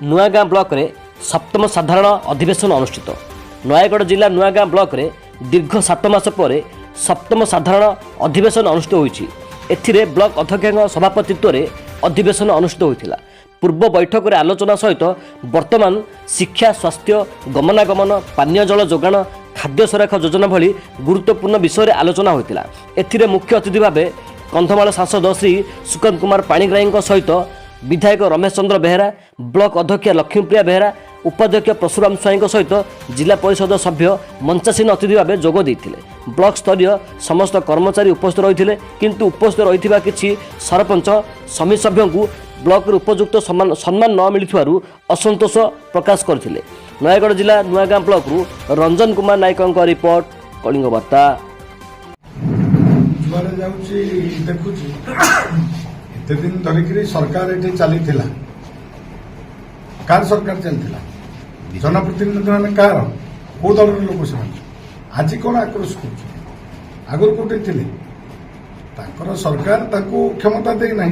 नुआगाँ block रे सप्तम साधारण अधिवेशन अनुष्ठित। नयगढ़ जिला नुआगाँ ब्लॉक रे दीर्घ 7 मास पर सप्तम साधारण अधिवेशन अनुष्ठित होईछि। एथिरे ब्लॉक अध्यक्ष सभापतित्व रे अधिवेशन अनुष्ठित होइथिला। पूर्व बैठक रे आलोचना सहित वर्तमान शिक्षा, स्वास्थ्य, गमनागमन, पानीय जल जोगाण, खाद्य सुरक्षा योजना भली गुरुत्वपूर्ण विषय आलोचना होइथिला। एथिरे मुख्य अतिथि भावे कंधमाल सांसद श्री सुकंत कुमार पाणिग्राही सहित विधायक रमेश चंद्र बेहेरा, ब्लॉक अध्यक्ष लक्ष्मीप्रिया बेहेरा, उपाध्यक्ष परशुराम स्वाई सहित जिला परिषद सभ्य मंचासीन अतिथि भाव जोग देइथिले। ब्लॉक स्तरीय समस्त कर्मचारी उपस्थित रहिथिले, किंतु उपस्थित रहिथिबा किछि सरपंच समिति सभ्यों को ब्लॉक उपयुक्त सम्मान न मिलुथिबारु असंतोष प्रकाश करथिले। नयगढ़ जिला नुआगाँ ब्लॉक रु रंजन कुमार नायक रिपोर्ट, कलिंग वार्ता। एते दिन धरिकी सरकार ये चली कार सरकार चली जनप्रतिनिधि मैंने कार कौ दल लोक से आज कौन आक्रोश कर आगुरी कौटे थे सरकार क्षमता देना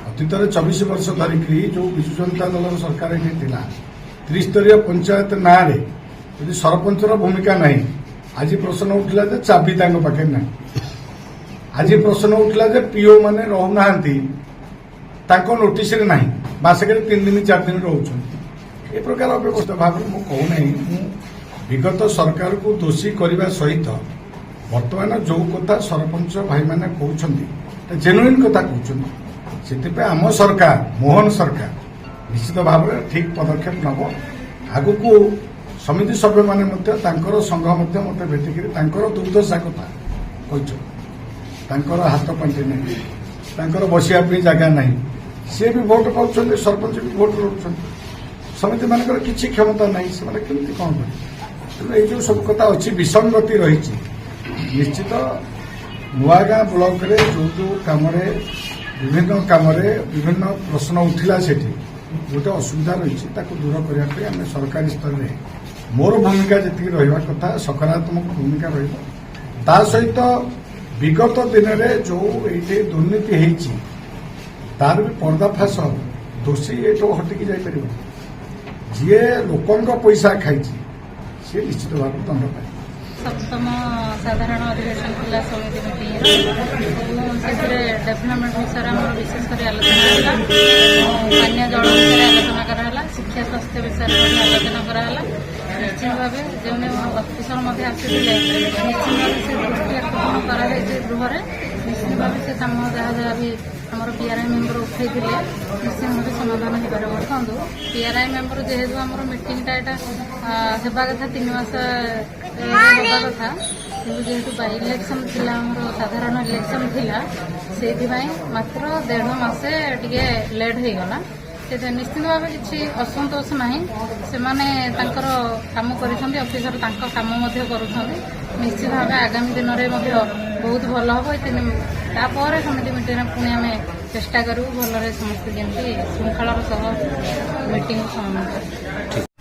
अतीत 24 वर्ष धरिकी जो विजु जनता दल सरकार ये त्रिस्तरीय पंचायत ना यदि सरपंचर भूमिका नहीं आज प्रश्न उठला चाबी पाखे ना आज प्रश्न उठला पीओ माने रहूना नोटिस ना बासक 3 दिन 4 दिन रोच ए प्रकार अव्यवस्था भाव में कहूना विगत सरकार को दोषी करने सहित वर्तमान जो कथा सरपंच भाई मैंने कहते जेनुइन कथा कहते आम सरकार मोहन सरकार निश्चित भाव में ठीक पदक्षेप नब आग को समिति सभ्य मैंने संघ मत भेटिक दुर्दशा कथा कही हाथ पांटे नहीं बसिया जगह नहीं सी भी भोट पाँच सरपंच भी भोट रोच समिति मान कि क्षमता नहीं से कमी कौन कर ये सब कथा अच्छी विसंगति रही निश्चित नुआगाँ ब्लॉक रे जो कम विभिन्न विभिन्न प्रश्न उठिला से गोटे असुविधा रही दूर करने सरकारी स्तर में मोर भूमिका जी रहा कथा सकारात्मक भूमिका रहा सहित विगत दिन में जो ये दुर्नीति होती तार भी पर्दाफाश दोषी ये हटिकी जापर जी लोकों पैसा खाई सी निश्चित भाव दंड पाए। सप्तम साधारण अधिवेशन जिला समिति मीटिंग डेभलपमेंट विषय में विशेषकर आलोचना पानीय जल विषय आलोचना कराला, शिक्षा स्वास्थ्य विषय आलोचना कराला। निश्चित भाव जो अफिसर आसी निश्चित भाव से दृष्टि आकर्षण कर गृह निश्चित भाव से कम जहाँ जहाँ भी आम पीआरआई मेम्बर उठे निश्चित भाव समाधान हो पार। देखो पीआरआई मेम्बर जेहेतु आम मीटिंगटा यहाँ होगा कथा 3 मास होगा कथा कि जेहेतु बाई इलेक्शन थी साधारण इलेक्शन थिला से मात्र 1.5 मासे टिके लेट हो गला। से निश्चित भाव किसी असंतोष ना से कम कर अफिसर कम कर निश्चित भाव आगामी दिन में बहुत भल हम तापर समिति मीटिंग पुणी आम चेष्टा करूँ भलरे समस्त जमी श्रृंखलार सह मीटिंग समाधान।